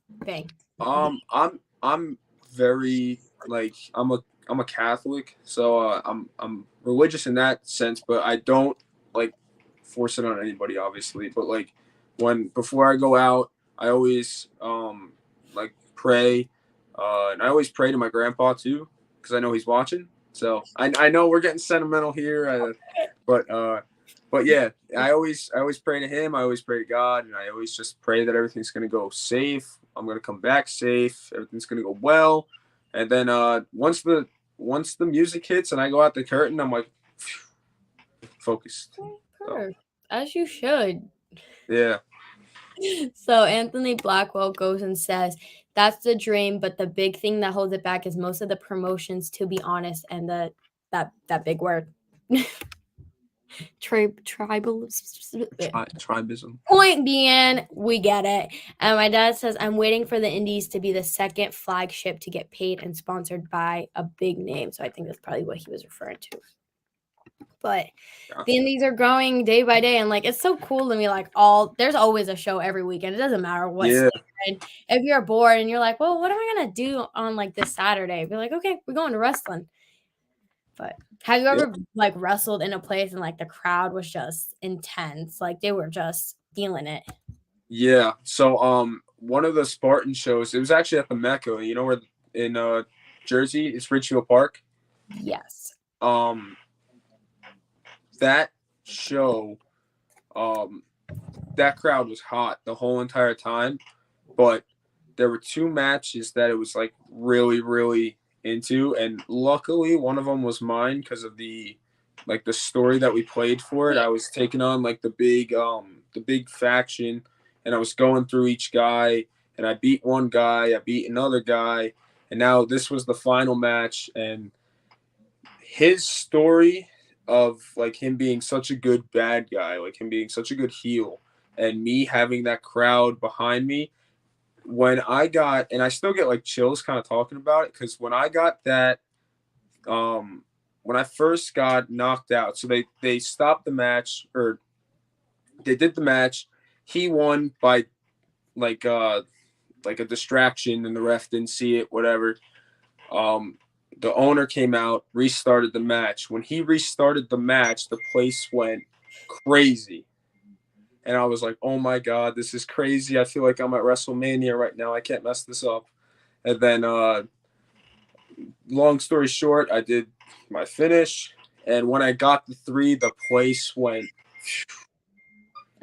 bang? I'm very like I'm a Catholic, so I'm religious in that sense, but I don't like force it on anybody, obviously. But like before I go out, I always like pray, and I always pray to my grandpa too, because I know he's watching. So I know we're getting sentimental here, but yeah, I always pray to him. I always pray to God, and I always just pray that everything's gonna go safe. I'm gonna come back safe. Everything's gonna go well, and then once the music hits and I go out the curtain, I'm like focused. So. As you should. Yeah. So Anthony Blackwell goes and says, that's the dream, but the big thing that holds it back is most of the promotions, to be honest, and that big word. Tribism. Point being, we get it. And my dad says, I'm waiting for the Indies to be the second flagship to get paid and sponsored by a big name. So I think that's probably what he was referring to. But the Indies are growing day by day, and like it's so cool to me. Like there's always a show every weekend. It doesn't matter what. Yeah. If you're bored and you're like, well, what am I gonna do on like this Saturday? Be like, okay, we're going to wrestling. But have you ever like wrestled in a place and like the crowd was just intense? Like they were just feeling it. Yeah. So one of the Spartan shows, it was actually at the Mecca. You know where in Jersey, it's Ridgefield Park. Yes. That show, that crowd was hot the whole entire time, but there were 2 matches that it was like really, really into, and luckily one of them was mine because of the story that we played for it. I was taking on like the big faction, and I was going through each guy, and I beat one guy, I beat another guy, and now this was the final match, and his story of like him being such a good bad guy, like him being such a good heel, and me having that crowd behind me, when I got, and I still get like chills kind of talking about it, because when I got that, when I first got knocked out, so they stopped the match, or they did the match, he won by like a distraction, and the ref didn't see it, whatever. The owner came out, restarted the match. When he restarted the match, the place went crazy. And I was like, oh my God, this is crazy. I feel like I'm at WrestleMania right now. I can't mess this up. And then, long story short, I did my finish. And when I got the 3, the place went.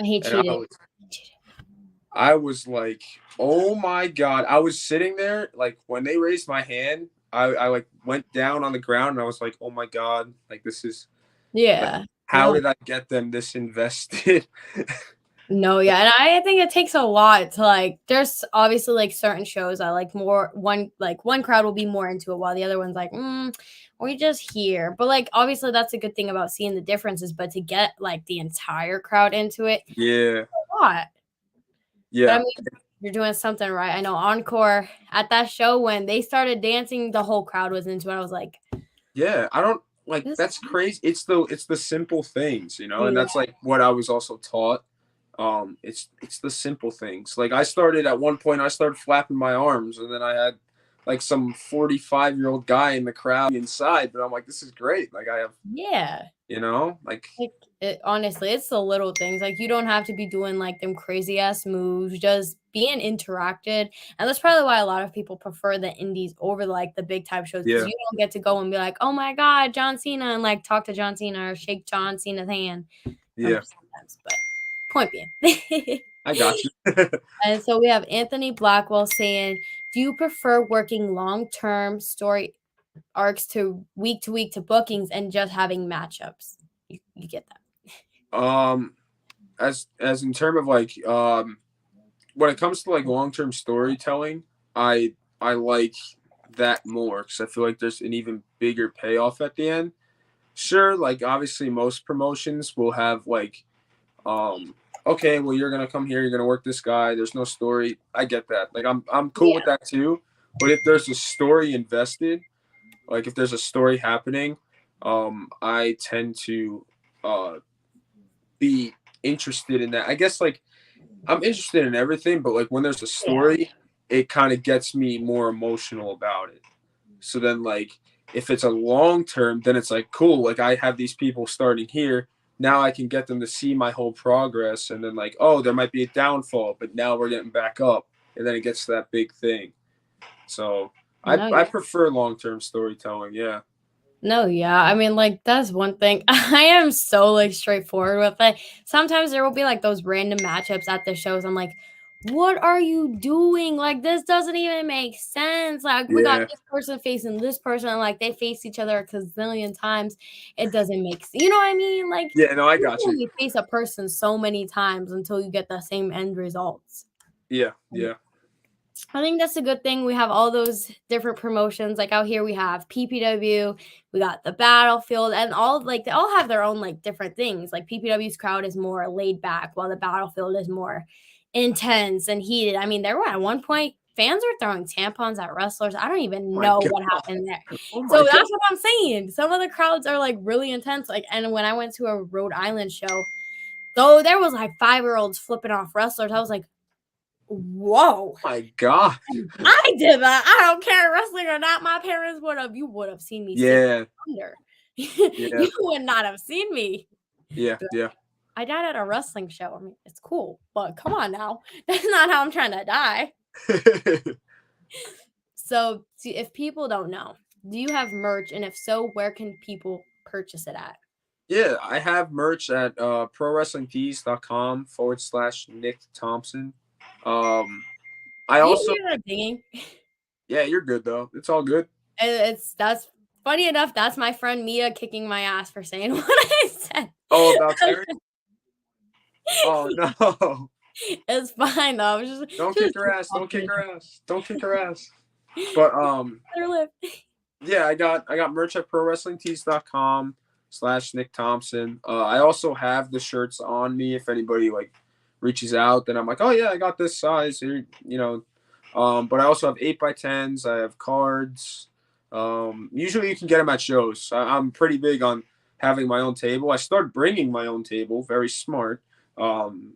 He cheated. I was like, oh my God. I was sitting there, like when they raised my hand, I like went down on the ground, and I was like, oh my God, like this is, like, how did I get them this invested? No, yeah, and I think it takes a lot to like. There's obviously like certain shows I like more. One crowd will be more into it, while the other one's like, we're just here. But like obviously that's a good thing about seeing the differences. But to get like the entire crowd into it, yeah, a lot. Yeah, but, I mean, you're doing something right. I know Encore at that show, when they started dancing, the whole crowd was into it. I was like, yeah, I don't like that's crazy. It's the simple things, and that's like what I was also taught. It's the simple things. Like I started at one point, I started flapping my arms, and then I had like some 45-year-old guy in the crowd inside, but I'm like, this is great. Like I have, Yeah. like Honestly, it's the little things. Like, you don't have to be doing like them crazy ass moves, just being interacted. And that's probably why a lot of people prefer the indies over like the big time shows, because yeah, you don't get to go and be like, oh my God, John Cena, and like talk to John Cena or shake John Cena's hand. yeah, Sometimes, but point being. I got you. And so we have Anthony Blackwell saying, do you prefer working long term story arcs to week to bookings and just having matchups? You get that. As in term of like when it comes to like long-term storytelling, I like that more because I feel like there's an even bigger payoff at the end. Sure, like obviously most promotions will have like okay, well you're gonna come here, you're gonna work this guy, there's no story. I get that. Like I'm cool with that too. But if there's a story invested, like if there's a story happening, I tend to be interested in that. I guess like I'm interested in everything, but like when there's a story, it kind of gets me more emotional about it. So then like if it's a long term, then it's like cool, like I have these people starting here. Now I can get them to see my whole progress, and then like, oh, there might be a downfall, but now we're getting back up, and then it gets to that big thing. So No, I prefer long term storytelling, yeah. no, yeah. I mean, like, that's one thing. I am so like straightforward with it. Sometimes there will be like those random matchups at the shows. I'm like, what are you doing? Like, this doesn't even make sense. Like, we got Yeah. this person facing this person, and like they face each other a gazillion times. It doesn't make sense. You know what I mean? Like, Yeah, no, I you got can you. only face a person so many times until you get the same end results. Yeah, yeah. I think that's a good thing. We have all those different promotions. Like out here, we have PPW, we got the Battlefield, and all like they all have their own like different things. Like PPW's crowd is more laid back, while the Battlefield is more intense and heated. I mean, there were at one point fans were throwing tampons at wrestlers. I don't even My know God. what happened there. Oh So my God. that's what I'm saying. Some of the crowds are like really intense. Like, and when I went to a Rhode Island show, though there was like 5-year-olds flipping off wrestlers, I was like, whoa. My God. I did that. I don't care wrestling or not. My parents would have. You would have seen me sing Yeah, thunder. yeah, You would not have seen me. yeah, yeah. I died at a wrestling show. I mean, it's cool, but come on now. That's not how I'm trying to die. So, see, if people don't know, do you have merch? And if so, where can people purchase it at? Yeah, I have merch at prowrestlingtees.com/Nick Thompson. I Do you also, hear that dinging? yeah, you're good though. It's all good. That's funny enough. That's my friend Mia kicking my ass for saying what I said. Oh, about Terry? Oh no. It's fine though. Don't She was kick her just ass. Don't kick talking. her ass. Don't kick her ass. But Let her live. yeah, I got merch at prowrestlingtees.com/Nick Thompson. I also have the shirts on me if anybody like reaches out, then I'm like, oh yeah, I got this size here, you know. But I also have 8x10s. I have cards. Usually you can get them at shows. I'm pretty big on having my own table. I started bringing my own table, very smart, and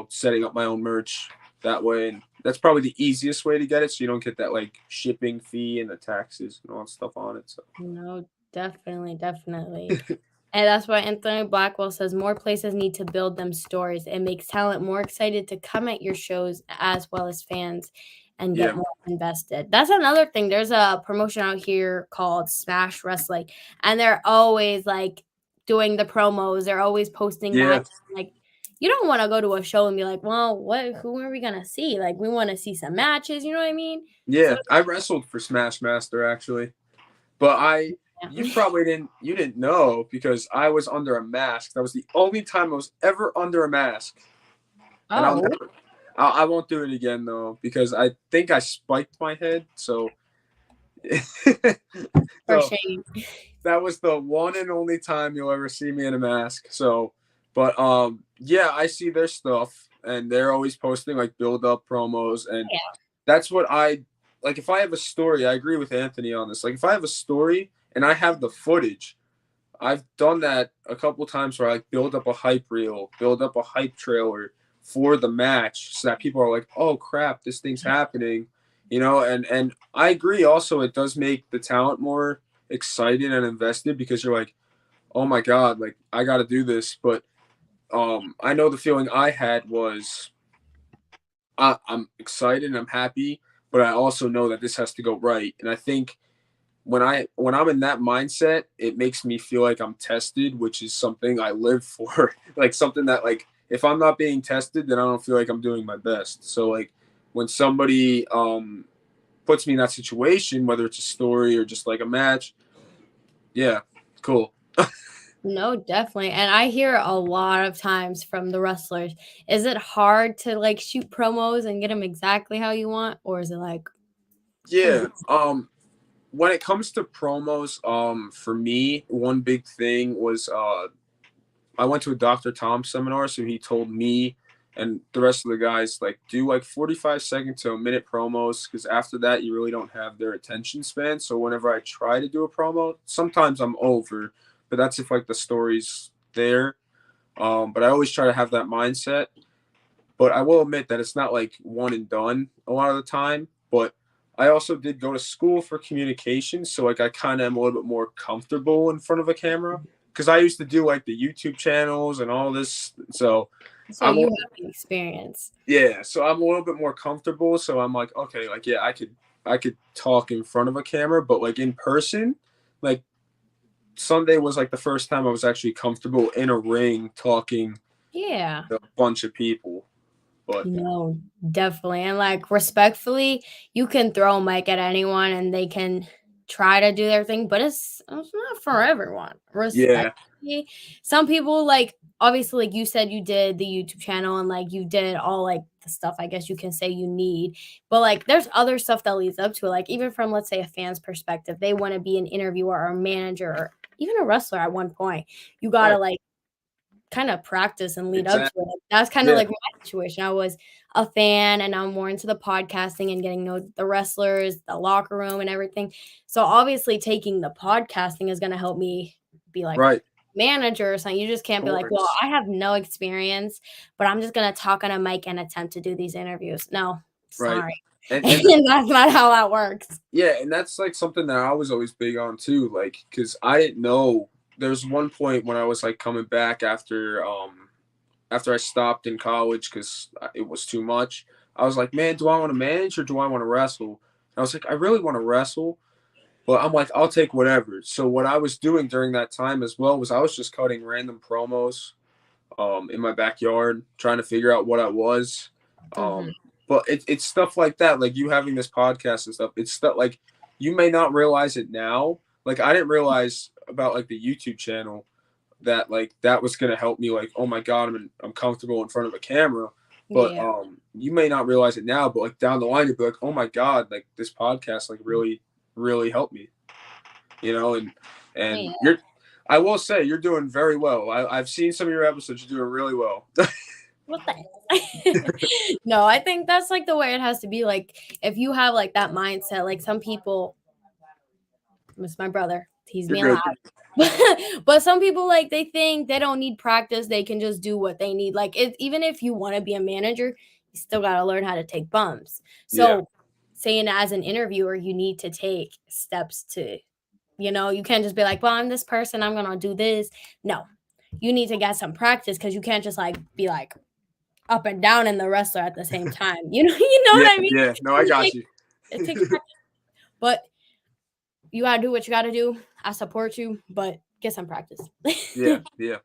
setting up my own merch that way. And that's probably the easiest way to get it, so you don't get that like shipping fee and the taxes and all that stuff on it. So No, definitely, definitely. And that's why Anthony Blackwell says more places need to build them stories. It makes talent more excited to come at your shows as well as fans and get yeah, more invested. That's another thing. There's a promotion out here called Smash Wrestling, and they're always like doing the promos. They're always posting yeah, matches. Like, you don't want to go to a show and be like, well, who are we gonna see? Like, we want to see some matches, you know what I mean? So yeah. I wrestled for Smash Master actually, but you yeah. probably didn't know because I was under a mask. That was the only time I was ever under a mask, and Oh, I won't do it again though because I think I spiked my head. So, for so shame. that was the one and only time you'll ever see me in a mask. So, but yeah, I see their stuff and they're always posting like build up promos, and Yeah. that's what I like. If I have a story, I agree with Anthony on this. Like if I have a story and I have the footage, I've done that a couple times where I like build up a hype reel, build up a hype trailer for the match so that people are like, oh crap, this thing's happening. you know, and I agree. Also, it does make the talent more excited and invested because you're like, oh my god, like I got to do this. But I know the feeling I had was I'm excited and I'm happy, but I also know that this has to go right. And I think when I'm in that mindset, it makes me feel like I'm tested, which is something I live for. Like something that like if I'm not being tested, then I don't feel like I'm doing my best. So like when somebody puts me in that situation, whether it's a story or just like a match, yeah, cool. No, definitely. And I hear a lot of times from the wrestlers, is it hard to like shoot promos and get them exactly how you want? Or is it like kind of Yeah. When it comes to promos, for me, one big thing was I went to a Dr. Thompson seminar, so he told me and the rest of the guys like do like 45-second to a minute promos because after that you really don't have their attention span. So whenever I try to do a promo, sometimes I'm over, but that's if like the story's there. But I always try to have that mindset. But I will admit that it's not like one and done a lot of the time. But I also did go to school for communication, so like I kind of am a little bit more comfortable in front of a camera because I used to do like the YouTube channels and all this. So so I'm you have the experience? yeah, so I'm a little bit more comfortable. So I'm like, okay, like yeah, I could talk in front of a camera, but like in person, like Sunday was like the first time I was actually comfortable in a ring talking Yeah. to a bunch of people. But No, definitely. And like respectfully, you can throw a mic at anyone and they can try to do their thing, but it's not for everyone. yeah, Respectfully. Some people like obviously like you said you did the YouTube channel and like you did all like the stuff I guess you can say you need. But like there's other stuff that leads up to it. Like even from let's say a fan's perspective, they want to be an interviewer or a manager or even a wrestler at one point. You gotta right, like kind of practice and lead up to exactly. it. That's kind of Yeah, like my situation. I was a fan and I'm more into the podcasting and getting to know the wrestlers, the locker room and everything. So obviously taking the podcasting is going to help me be like right. manager or something. You just can't Of be like, well, course. I have no experience, but I'm just going to talk on a mic and attempt to do these interviews. No, Right. sorry. And And that's not how that works. yeah, and that's like something that I was always big on too, like because I didn't know. There's one point when I was like coming back after I stopped in college because it was too much. I was like, man, do I want to manage or do I want to wrestle? And I was like, I really want to wrestle, but I'm like, I'll take whatever. So what I was doing during that time as well was I was just cutting random promos in my backyard, trying to figure out what I was. Mhm. Um, but it's stuff like that, like you having this podcast and stuff. It's stuff like you may not realize it now. Like I didn't realize about like the YouTube channel that like that was gonna help me. Like oh my god, I'm comfortable in front of a camera. But Yeah. you may not realize it now, but like down the line, you'll be like, oh my god, like this podcast like really helped me, you know. And Yeah. you're I will say you're doing very well. I've seen some of your episodes. You're doing really well. What the No, I think that's like the way it has to be. Like if you have like that mindset, like some people, it's my brother, he's You're being good. loud. But some people like they think they don't need practice, they can just do what they need. Like even if you want to be a manager, you still got to learn how to take bumps. Yeah. So saying as an interviewer, you need to take steps to, you can't just be like, well, I'm this person, I'm gonna do this. No, you need to get some practice because you can't just like be like up and down in the wrestler at the same time. You know Yeah. what I mean? Yeah. No, I got you. It takes practice, but you gotta do what you gotta do. I support you, but get some practice. Yeah. Yeah.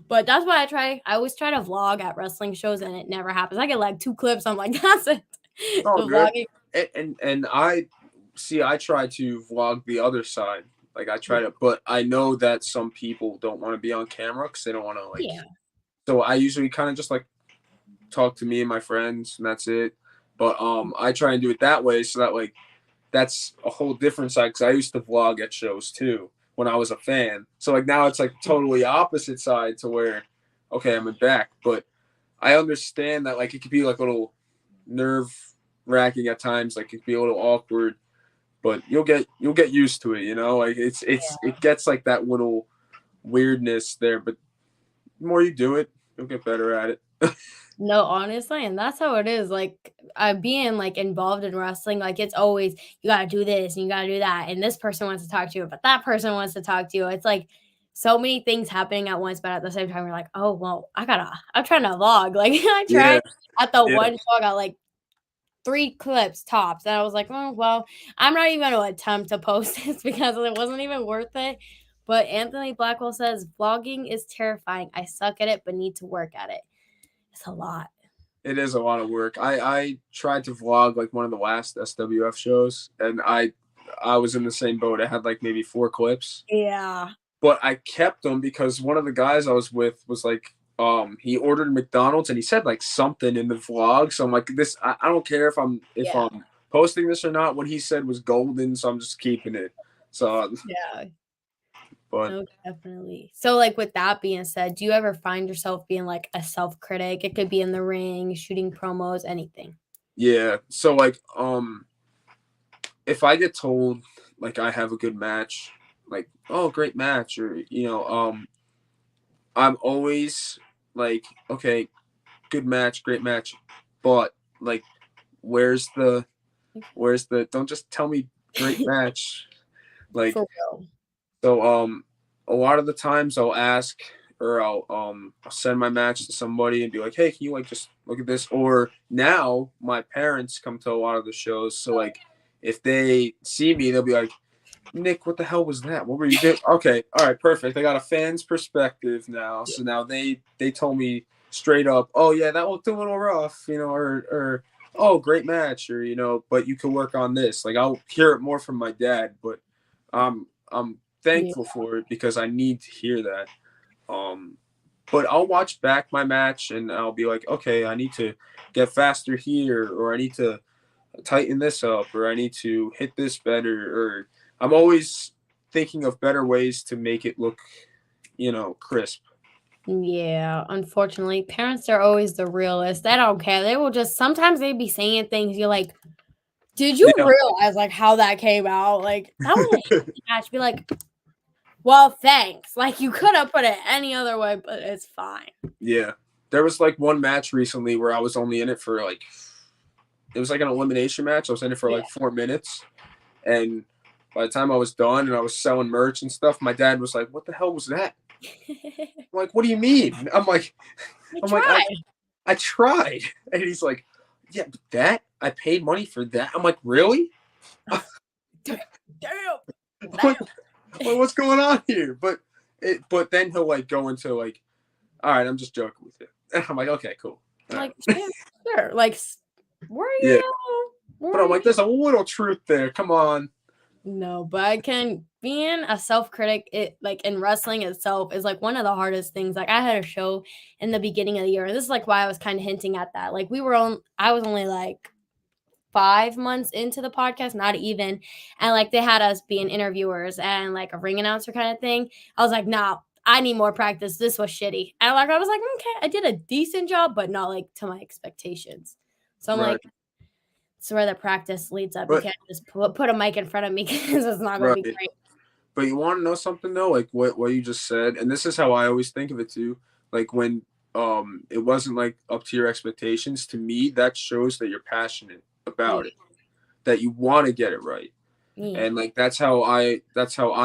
But that's why I always try to vlog at wrestling shows, and it never happens. I get like 2 clips. I'm like, that's it. It's all The good. vlogging. And I see. I try to vlog the other side. Like I try to, but I know that some people don't want to be on camera because they don't want to like. Yeah. So I usually kind of just like talk to me and my friends, and that's it. But I try and do it that way so that like that's a whole different side because I used to vlog at shows too when I was a fan. So like now it's like totally opposite side to where okay, I'm in back, but I understand that like it could be like a little nerve wracking at times, like it could be a little awkward, but you'll get used to it, you know? Like it gets like that little weirdness there, but the more you do it, you'll get better at it. No, honestly, and that's how it is. Like, being like involved in wrestling, like it's always you gotta do this and you gotta do that, and this person wants to talk to you, but that person wants to talk to you. It's like so many things happening at once, but at the same time, you're like, oh well, I'm trying to vlog. Like I Yeah, tried at the yeah. one show, I got like 3 clips tops, and I was like, oh well, I'm not even gonna attempt to post this because it wasn't even worth it. But Anthony Blackwell says vlogging is terrifying. I suck at it, but need to work at it. It's a lot. It is a lot of work. I tried to vlog like one of the last SWF shows, and I was in the same boat. I had like maybe 4 clips, Yeah. but I kept them because one of the guys I was with was like, he ordered McDonald's and he said like something in the vlog. So I'm like, I don't care if Yeah. I'm posting this or not. What he said was golden, so I'm just keeping it. So, Yeah. but No, definitely. So, like, with that being said, do you ever find yourself being like a self-critic? It could be in the ring, shooting promos, anything. yeah. So like, if I get told like I have a good match, like, oh, great match, or I'm always like, okay, good match, great match, but like, where's the don't just tell me great match. Like, For real. so a lot of the times I'll ask, or I'll send my match to somebody and be like, hey, can you like just look at this? Or now my parents come to a lot of the shows, so like if they see me, they'll be like, Nick, what the hell was that? What were you doing? Okay, all right, perfect. I got a fan's perspective now. So now they told me straight up, oh yeah, that looked a little rough, or oh, great match, or but you can work on this. Like I'll hear it more from my dad, but I'm Yeah. thankful for it because I need to hear that. Um, but I'll watch back my match and I'll be like, okay, I need to get faster here, or I need to tighten this up, or I need to hit this better, or I'm always thinking of better ways to make it look, crisp. Yeah, unfortunately, parents are always the realest. They don't care. They will just sometimes they be saying things you're like, did you Yeah. realize like how that came out? Like that was a shitty match. Be like, well, thanks. Like you could have put it any other way, but it's fine. Yeah. There was like one match recently where I was only in it for like, it was like an elimination match. I was in it for Yeah. like 4 minutes. And by the time I was done and I was selling merch and stuff, my dad was like, what the hell was that? I'm like, what do you mean? I I'm like, tried. I tried. And he's like, yeah, but I paid money for that. I'm like, really? Damn. Like, what's going on here? But then he'll like go into like, all right, I'm just joking with you. And I'm like, okay, cool. Like, yeah, sure. Like, were Yeah. you? But Were I'm like, you? there's a little truth there. Come on. No, but I can being a self-critic, it like in wrestling itself is like one of the hardest things. Like I had a show in the beginning of the year. And this is like why I was kind of hinting at that. Like I was only like 5 months into the podcast, not even. And like they had us being interviewers and like a ring announcer kind of thing. I was like, nah, I need more practice. This was shitty. And like I was like, okay, I did a decent job, but not like to my expectations. So I'm Right. like, it's where the practice leads up. You But can't just put a mic in front of me because it's not gonna be right. great. But you want to know something though? Like what you just said, and this is how I always think of it too. Like when it wasn't like up to your expectations, to me that shows that you're passionate Yeah. about it, that you want to get it right. Yeah. And like that's how I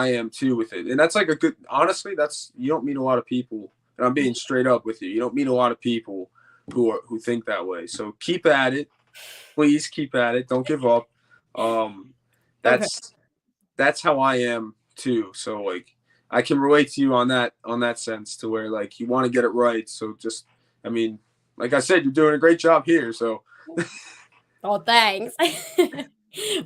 am too with it. And that's like a good, honestly, that's, you don't meet a lot of people, and I'm being straight up with you, you don't meet a lot of people who think that way. So keep at it, please keep at it, don't give up. um Okay. that's how I am too. So like I can relate to you on that sense, to where like you want to get it right. So just, I mean, like I said, you're doing a great job here. So Oh, thanks.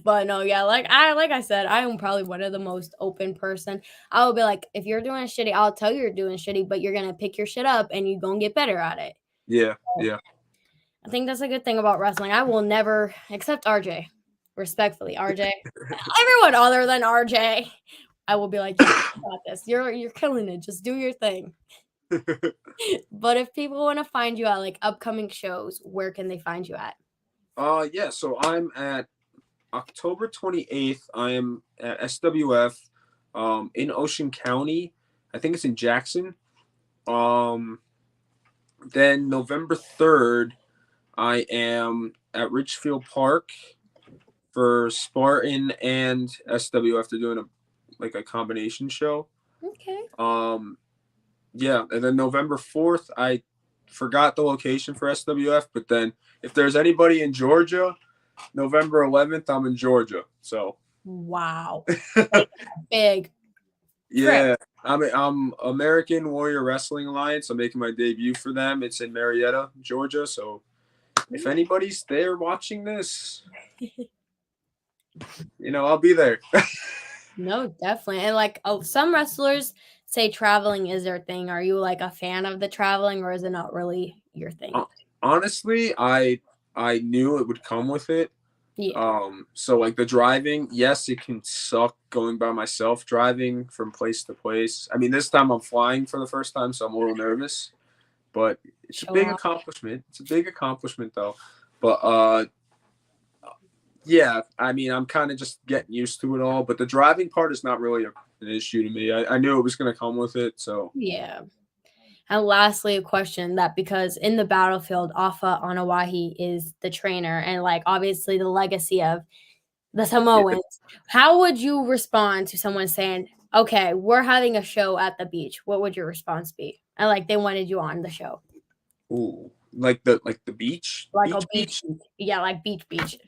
But no, yeah, like I said, I am probably one of the most open person. I will be like, if you're doing shitty, I'll tell you you're doing shitty, but you're gonna pick your shit up and you're gonna get better at it. yeah, So, yeah. I think that's a good thing about wrestling. I will never, except RJ, respectfully, RJ, everyone other than RJ, I will be like, yeah, you got this. You're killing it. Just do your thing. But if people want to find you at like upcoming shows, where can they find you at? Yeah, so I'm at October 28th. I am at SWF in Ocean County. I think it's in Jackson. Um Then November 3rd, I am at Richfield Park for Spartan and SWF. They're doing a combination show. Okay. Yeah, and then November 4th, I forgot the location for SWF, but then if there's anybody in Georgia, November 11th, I'm in Georgia. So wow, big. Yeah, I'm American Warrior Wrestling Alliance. I'm making my debut for them. It's in Marietta, Georgia. So if anybody's there watching this, I'll be there. No, definitely. And like some wrestlers say traveling is their thing. Are you like a fan of the traveling, or is it not really your thing? Honestly, I knew it would come with it. Yeah. So like the driving, yes, it can suck going by myself driving from place to place. I mean, this time I'm flying for the first time, so I'm a little nervous, but it's a big accomplishment. It's a big accomplishment though. But yeah, I mean, I'm kind of just getting used to it all, but the driving part is not really an issue to me. I knew it was going to come with it, so. Yeah. And lastly, a question that because in the battlefield, Afa Anawahi is the trainer and like obviously the legacy of the Samoans. Yeah. How would you respond to someone saying, okay, we're having a show at the beach? What would your response be? And like they wanted you on the show. Ooh, like the beach? Like a beach. Yeah, like beach.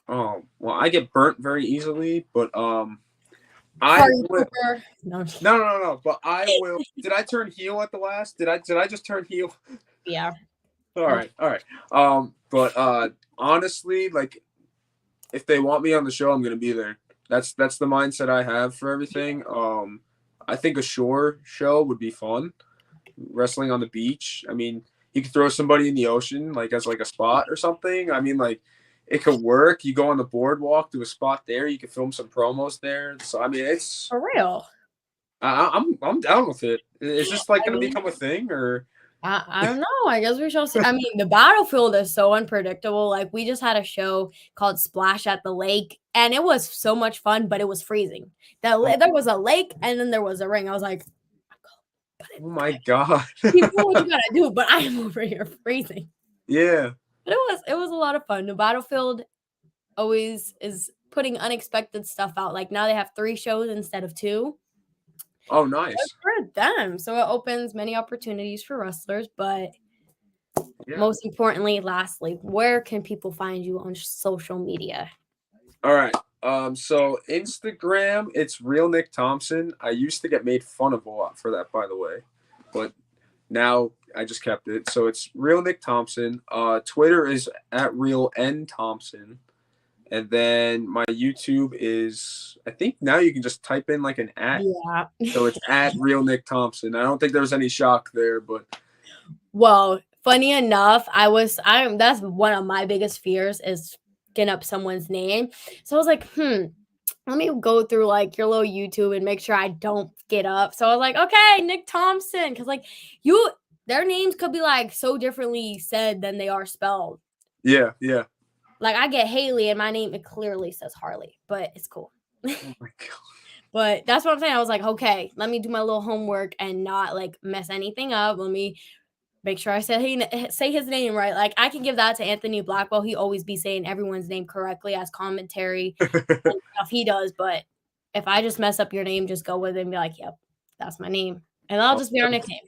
Oh, well, I get burnt very easily, but No. But I will. Did I turn heel at the last? Did I just turn heel? Yeah. All right. But honestly, like, if they want me on the show, I'm gonna be there. That's the mindset I have for everything. I think a shore show would be fun. Wrestling on the beach. I mean, you could throw somebody in the ocean, like as like a spot or something. I mean, like. It could work. You go on the boardwalk, do a spot there. You can film some promos there. So I mean, it's for real. I'm down with it. Is this like going to become a thing or? I don't know. I guess we shall see. I mean, the battlefield is so unpredictable. Like we just had a show called Splash at the Lake, and it was so much fun, but it was freezing. There was a lake, and then there was a ring. I was like, oh my god! You know what you gotta do, but I am over here freezing. Yeah. But it was a lot of fun. The battlefield always is putting unexpected stuff out. Like now they have 3 shows instead of 2. Oh, nice. Good for them. So it opens many opportunities for wrestlers. But most importantly, lastly, where can people find you on social media? All right. So Instagram, it's Real Nick Thompson. I used to get made fun of a lot for that, by the way, but now I just kept it. So it's Real Nick Thompson. Twitter is at Real N Thompson. And then my YouTube is, I think now you can just type in like an @ Yeah. So it's at Real Nick Thompson. I don't think there's any shock there, but. Well, funny enough, that's one of my biggest fears is getting up someone's name. So I was like, let me go through like your little YouTube and make sure I don't get up. So I was like, okay, Nick Thompson. Cause like their names could be like so differently said than they are spelled. Yeah. Like I get Haley and my name, it clearly says Harley, but it's cool. Oh my God. But that's what I'm saying. I was like, okay, let me do my little homework and not like mess anything up. Let me make sure I say his name right. Like I can give that to Anthony Blackwell. He always be saying everyone's name correctly as commentary and stuff he does. But if I just mess up your name, just go with it and be like, yep, that's my name. And that'll just be our nickname.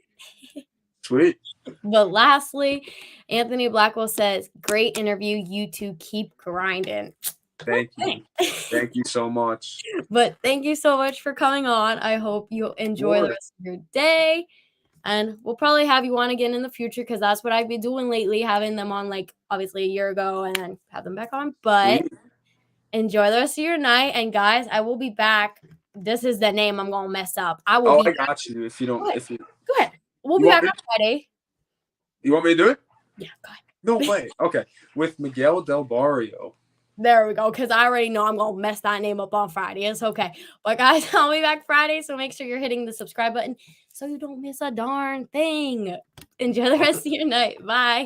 Sweet. But lastly, Anthony Blackwell says, great interview. You two keep grinding. Thank you. Thank you so much. But thank you so much for coming on. I hope you enjoy the rest of your day. And we'll probably have you on again in the future because that's what I've been doing lately, having them on like obviously a year ago and then have them back on. But enjoy the rest of your night. And guys, I will be back. This is the name I'm going to mess up. I got you. If you don't. Go ahead. We'll be back on Friday. You want me to do it? Yeah, go ahead. No way. Okay. With Miguel Del Barrio. There we go. Because I already know I'm going to mess that name up on Friday. It's okay. But guys, I'll be back Friday. So make sure you're hitting the subscribe button so you don't miss a darn thing. Enjoy the rest of your night. Bye.